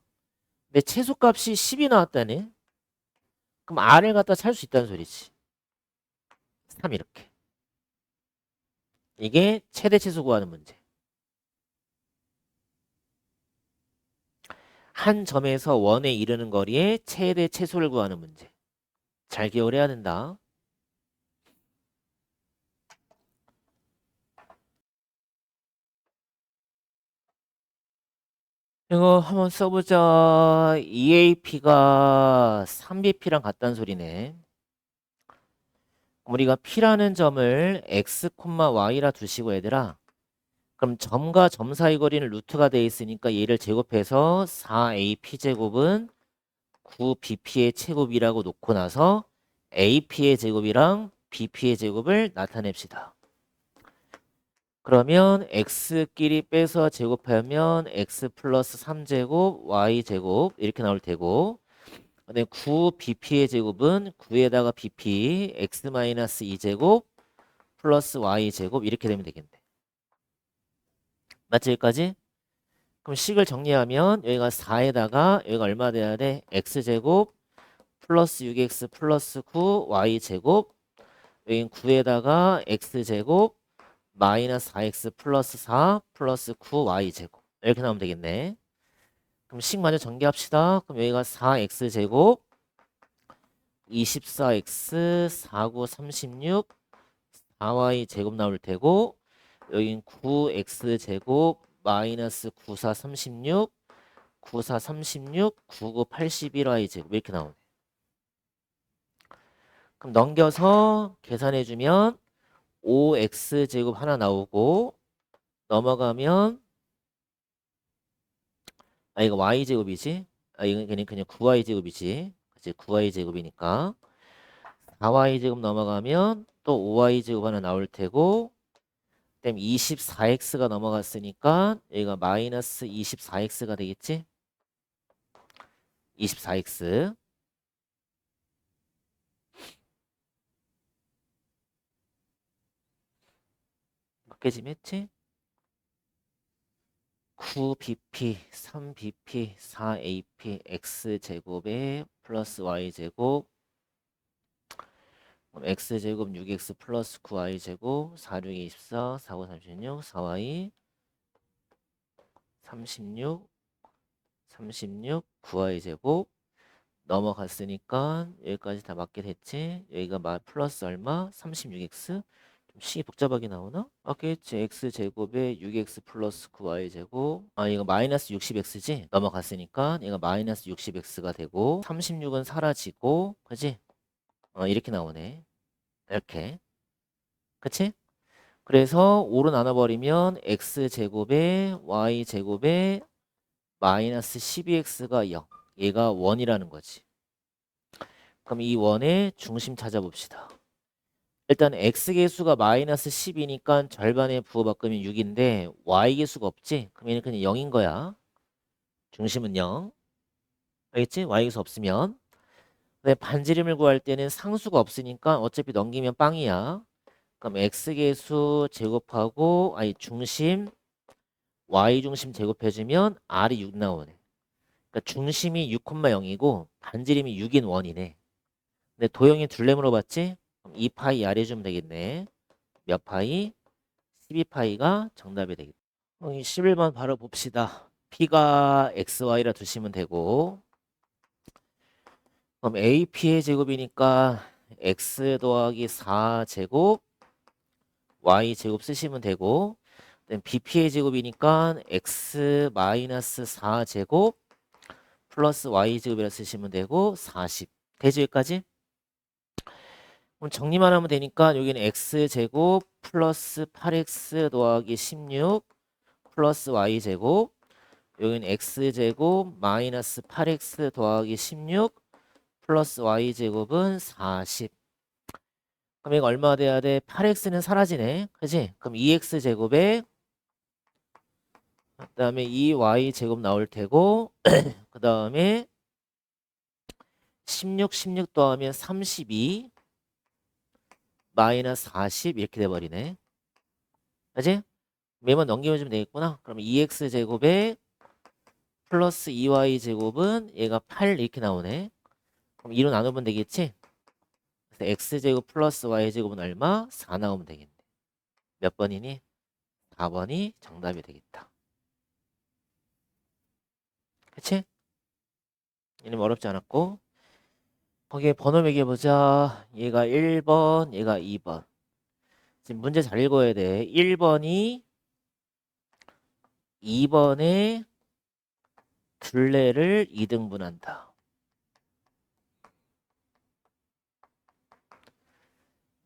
근데 최소값이 10이 나왔다네. 그럼 r을 갖다 찰 수 있다는 소리지. 3 이렇게. 이게 최대 최소 구하는 문제. 한 점에서 원에 이르는 거리에 최대 최소를 구하는 문제. 잘 기억을 해야 된다. 이거 한번 써보자. EAP가 3BP랑 같다는 소리네. 우리가 P라는 점을 X, Y라 두시고 얘들아. 그럼 점과 점 사이 거리는 루트가 돼 있으니까 얘를 제곱해서 4AP제곱은 9BP의 제곱이라고 놓고 나서 AP의 제곱이랑 BP의 제곱을 나타냅시다. 그러면 x끼리 빼서 제곱하면 x 플러스 3제곱 y제곱 이렇게 나올 테고, 근데 9bp의 제곱은 9에다가 bp x 마이너스 2제곱 플러스 y제곱 이렇게 되면 되겠네. 맞지 여기까지? 그럼 식을 정리하면 여기가 4에다가 여기가 얼마 돼야 돼? x제곱 플러스 6x 플러스 9 y제곱, 여긴 9에다가 x제곱 마이너스 4x 플러스 4 플러스 9y제곱 이렇게 나오면 되겠네. 그럼 식 먼저 전개합시다. 그럼 여기가 4x제곱 24x 49 36 4y제곱 나올 테고, 여긴 9x제곱 마이너스 94 36 94 36 99 81y제곱 이렇게 나오네. 그럼 넘겨서 계산해주면 5x제곱 하나 나오고, 넘어가면 이거 y제곱이지? 이건 그냥 9y제곱이지. 그치? 9y제곱이니까 4y제곱 넘어가면 또 5y제곱 하나 나올 테고, 그다음 24x가 넘어갔으니까 여기가 마이너스 24x가 되겠지? 24x 몇 개쯤 했지? 9bp, 3bp, 4ap, x제곱에 플러스 y제곱, 그럼 x제곱 6x 플러스 9y제곱, 4, 6, 24, 4, 9, 36, 4y, 36, 36, 9y제곱 넘어갔으니까 여기까지 다 맞게 됐지? 여기가 플러스 얼마? 36x? 좀 식이 복잡하게 나오나? 맞겠지. x제곱에 6x 플러스 9y제곱, 이거 마이너스 60x지? 넘어갔으니까 얘가 마이너스 60x가 되고 36은 사라지고, 그치? 이렇게 나오네. 이렇게. 그치? 그래서 5로 나눠버리면 x제곱에 y제곱에 마이너스 12x가 0. 얘가 1이라는 거지. 그럼 이 원의 중심 찾아봅시다. 일단 x계수가 마이너스 10이니까 절반에 부호바꾸면 6인데 y계수가 없지? 그럼 얘는 그냥 0인 거야. 중심은 0. 알겠지? y계수 없으면. 근데 반지름을 구할 때는 상수가 없으니까 어차피 넘기면 빵이야. 그럼 x계수 제곱하고 중심 y중심 제곱해주면 r이 6 나오네. 그러니까 중심이 6,0이고 반지름이 6인 원이네. 근데 도형이 둘레 물어봤지? 그럼 2파이 아래 주면 되겠네. 몇 파이? 12파이가 정답이 되겠다. 11번 바로 봅시다. P가 XY라 두시면 되고, 그럼 AP의 제곱이니까 X 더하기 4제곱 Y 제곱 쓰시면 되고, BP의 제곱이니까 X 마이너스 4제곱 플러스 Y 제곱이라 쓰시면 되고 40. 되죠 여기까지? 그럼 정리만 하면 되니까 여기는 X제곱 플러스 8X 더하기 16 플러스 Y제곱, 여기는 X제곱 마이너스 8X 더하기 16 플러스 Y제곱은 40. 그럼 이거 얼마 돼야 돼? 8x는 사라지네. 그지? 그럼 2x제곱에 그 다음에 2y제곱 나올 테고 그 다음에 16 더하면 32 마이너스 40 이렇게 돼버리네. 그지? 매번 넘기면 좀 되겠구나. 그럼 2x제곱에 플러스 2y제곱은 얘가 8 이렇게 나오네. 그럼 2로 나누면 되겠지? 그래서 x제곱 플러스 y제곱은 얼마? 4 나오면 되겠네. 몇 번이니? 4번이 정답이 되겠다. 그치? 얘는 어렵지 않았고 거기에 번호 매겨보자. 얘가 1번, 얘가 2번. 지금 문제 잘 읽어야 돼. 1번이 2번의 둘레를 2등분한다.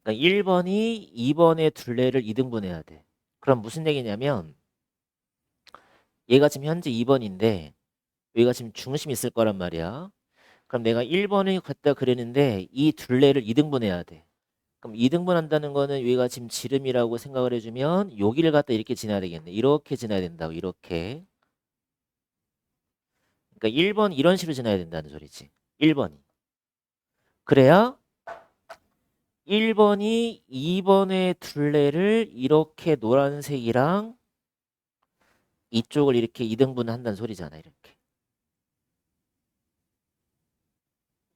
그러니까 1번이 2번의 둘레를 2등분해야 돼. 그럼 무슨 얘기냐면 얘가 지금 현재 2번인데 여기가 지금 중심이 있을 거란 말이야. 그럼 내가 1번을 갖다 그리는데 이 둘레를 2등분해야 돼. 그럼 2등분 한다는 거는 여기가 지금 지름이라고 생각을 해주면 여기를 갖다 이렇게 지나야 되겠네. 이렇게 지나야 된다고. 이렇게. 그러니까 1번 이런 식으로 지나야 된다는 소리지. 1번이. 그래야 1번이 2번의 둘레를 이렇게 노란색이랑 이쪽을 이렇게 2등분 한다는 소리잖아. 이렇게.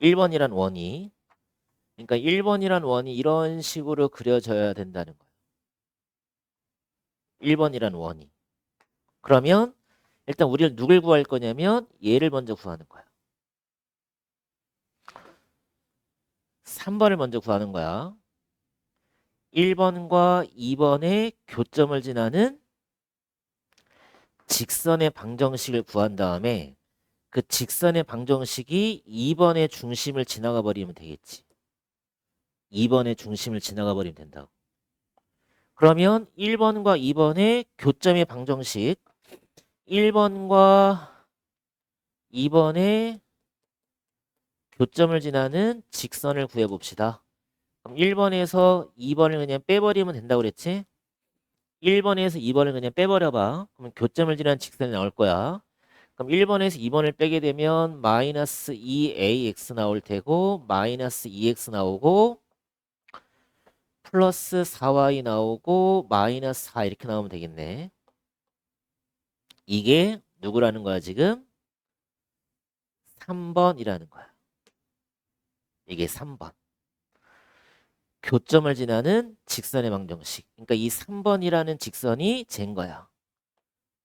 1번이란 원이. 그러니까 1번이란 원이 이런 식으로 그려져야 된다는 거예요. 1번이란 원이. 그러면 일단 우리를 누굴 구할 거냐면 얘를 먼저 구하는 거야. 3번을 먼저 구하는 거야. 1번과 2번의 교점을 지나는 직선의 방정식을 구한 다음에 그 직선의 방정식이 2번의 중심을 지나가 버리면 되겠지. 2번의 중심을 지나가 버리면 된다고. 그러면 1번과 2번의 교점의 방정식 1번과 2번의 교점을 지나는 직선을 구해봅시다. 그럼 1번에서 2번을 그냥 빼버리면 된다고 그랬지? 1번에서 2번을 그냥 빼버려봐. 그러면 교점을 지나는 직선이 나올 거야. 그럼 1번에서 2번을 빼게 되면 마이너스 2ax 나올 테고 마이너스 2x 나오고 플러스 4y 나오고 마이너스 4 이렇게 나오면 되겠네. 이게 누구라는 거야 지금? 3번이라는 거야. 이게 3번. 교점을 지나는 직선의 방정식. 그러니까 이 3번이라는 직선이 쟤인 거야.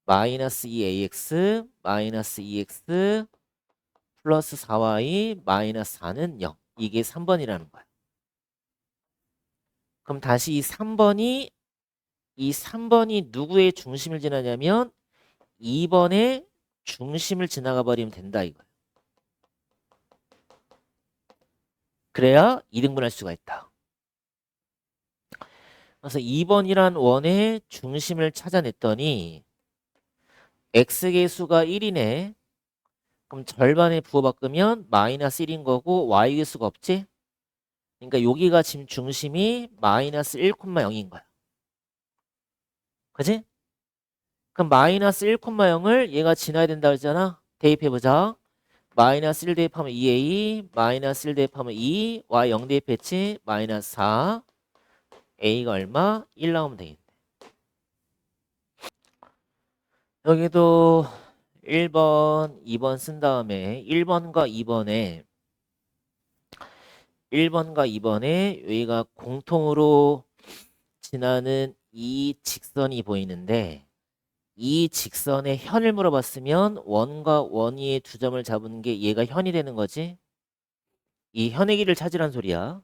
마이너스 2ax 마이너스 2x 플러스 4y 마이너스 4는 0. 이게 3번이라는 거야. 그럼 다시 이 3번이 누구의 중심을 지나냐면 2번의 중심을 지나가 버리면 된다 이거야. 그래야 2등분할 수가 있다. 그래서 2번이란 원의 중심을 찾아냈더니 x계수가 1이네. 그럼 절반에 부호바꾸면 마이너스 1인 거고 y계수가 없지? 그러니까 여기가 지금 중심이 마이너스 1,0인 거야. 그지? 그럼 마이너스 1,0을 얘가 지나야 된다 그러잖아. 대입해보자. 마이너스 1 대입하면 2a, 마이너스 1 대입하면 2, y 0 대입했지? 마이너스 4, a가 얼마? 1 나오면 되겠네. 여기도 1번, 2번 쓴 다음에 1번과 2번에 여기가 공통으로 지나는 이 직선이 보이는데 이 직선의 현을 물어봤으면 원과 원위의 두 점을 잡은 게 얘가 현이 되는 거지. 이 현의 길을 찾으란 소리야.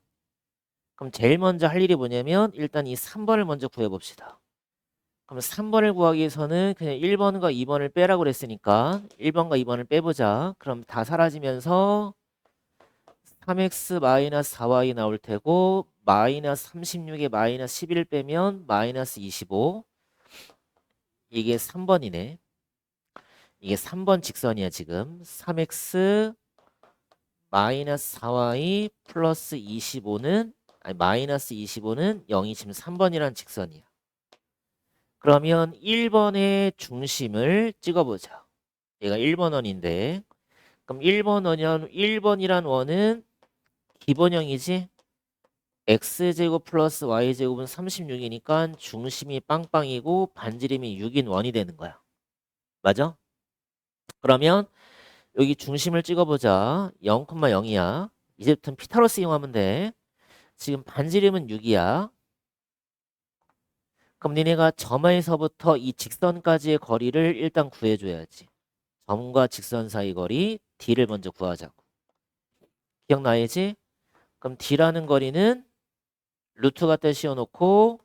그럼 제일 먼저 할 일이 뭐냐면 일단 이 3번을 먼저 구해봅시다. 그럼 3번을 구하기 위해서는 그냥 1번과 2번을 빼라고 그랬으니까 1번과 2번을 빼보자. 그럼 다 사라지면서 3x 마이너스 4y 나올 테고 마이너스 36에 마이너스 11 빼면 마이너스 25. 이게 3번이네. 이게 3번 직선이야 지금. 3x 마이너스 4y 플러스 25는 아니 마이너스 25는 0이 지금 3번이란 직선이야. 그러면 1번의 중심을 찍어보자. 얘가 1번 원인데 그럼 1번이란 원은 기본형이지? x제곱 플러스 y제곱은 36이니까 중심이 빵빵이고 반지름이 6인 원이 되는 거야. 맞아? 그러면 여기 중심을 찍어보자. 0,0이야. 이제부터는 피타고라스 이용하면 돼. 지금 반지름은 6이야. 그럼 니네가 점에서부터 이 직선까지의 거리를 일단 구해줘야지. 점과 직선 사이 거리 D를 먼저 구하자고. 기억나야지? 그럼 D라는 거리는 루트 갖다 씌워놓고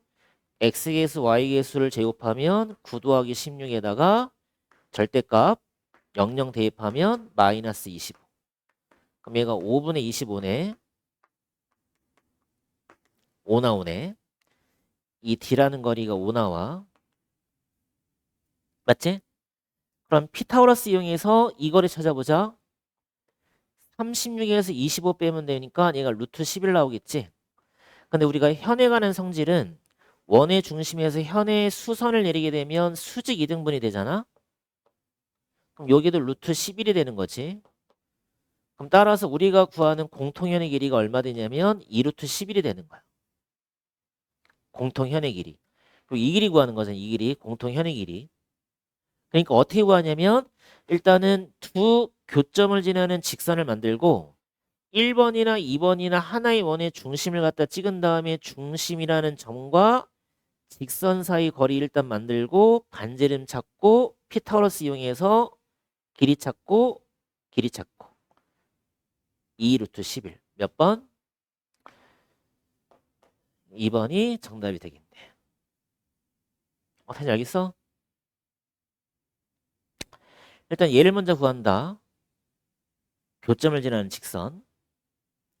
x계수 y계수를 제곱하면 9 더하기 16에다가 절대값 00 대입하면 마이너스 25. 그럼 얘가 5분의 25네. 5 나오네. 이 D라는 거리가 5 나와. 맞지? 그럼 피타고라스 이용해서 이 거리 찾아보자. 36에서 25 빼면 되니까 얘가 루트 11 나오겠지. 근데 우리가 현에 가는 성질은 원의 중심에서 현의 수선을 내리게 되면 수직 이등분이 되잖아. 그럼 여기도 루트 11이 되는 거지. 그럼 따라서 우리가 구하는 공통현의 길이가 얼마 되냐면 2루트 11이 되는 거야. 공통현의 길이. 그리고 이 길이 구하는 거잖아. 이 길이. 공통현의 길이. 그러니까 어떻게 구하냐면 일단은 두 교점을 지나는 직선을 만들고 1번이나 2번이나 하나의 원의 중심을 갖다 찍은 다음에 중심이라는 점과 직선 사이 거리 일단 만들고 반지름 찾고 피타고라스 이용해서 길이 찾고 2루트 11. 몇 번? 2번이 정답이 되겠네. 다시 알겠어? 일단 얘를 먼저 구한다. 교점을 지나는 직선.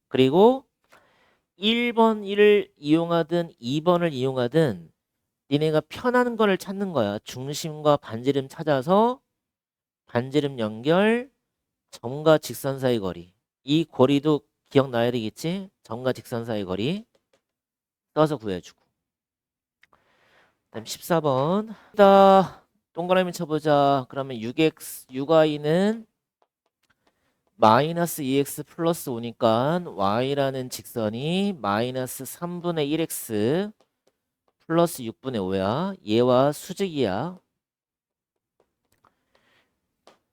그리고 1번을 이용하든 2번을 이용하든 니네가 편한 거를 찾는 거야. 중심과 반지름 찾아서 반지름 연결, 점과 직선 사이 거리. 이 거리도 기억나야 되겠지? 점과 직선 사이 거리 써서 구해주고. 그다음 14번. 동그라미 쳐보자. 그러면 6y는 마이너스 2x 플러스 5니까 y라는 직선이 마이너스 3분의 1x 플러스 6분의 5야. 얘와 수직이야.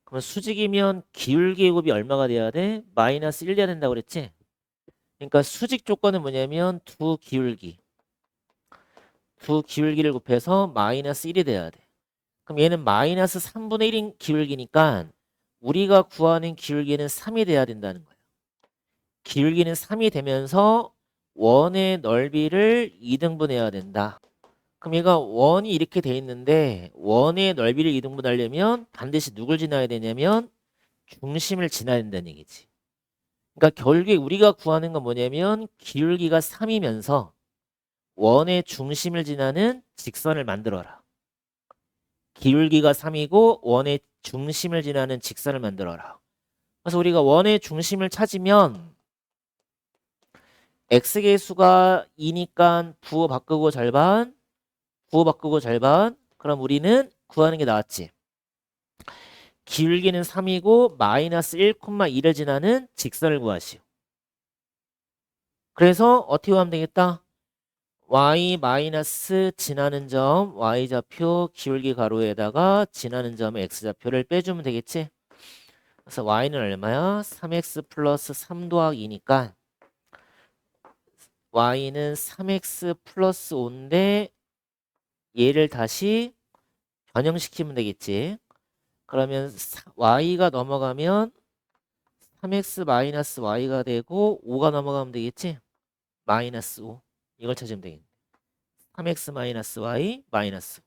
그러면 수직이면 기울기의 곱이 얼마가 돼야 돼? 마이너스 1 돼야 된다고 그랬지? 그러니까 수직 조건은 뭐냐면 두 기울기를 곱해서 마이너스 1이 돼야 돼. 그럼 얘는 마이너스 3분의 1인 기울기니까 우리가 구하는 기울기는 3이 돼야 된다는 거예요. 기울기는 3이 되면서 원의 넓이를 2등분해야 된다. 그럼 얘가 원이 이렇게 돼 있는데 원의 넓이를 2등분하려면 반드시 누굴 지나야 되냐면 중심을 지나야 된다는 얘기지. 그러니까 결국에 우리가 구하는 건 뭐냐면 기울기가 3이면서 원의 중심을 지나는 직선을 만들어라. 기울기가 3이고 원의 중심을 지나는 직선을 만들어라. 그래서 우리가 원의 중심을 찾으면 x계수가 2니까 부호 바꾸고 절반, 그럼 우리는 구하는 게 나왔지. 기울기는 3이고 마이너스 1,2를 지나는 직선을 구하시오. 그래서 어떻게 하면 되겠다? y 마이너스 지나는 점 y좌표 기울기 가로에다가 지나는 점 x좌표를 빼주면 되겠지? 그래서 y는 얼마야? 3x 플러스 3 더하기 2니까 y는 3x 플러스 5인데 얘를 다시 변형시키면 되겠지? 그러면 y가 넘어가면 3x 마이너스 y가 되고 5가 넘어가면 되겠지? 마이너스 5. 이걸 찾으면 되겠네. 3x 마이너스 y 마이너스 5.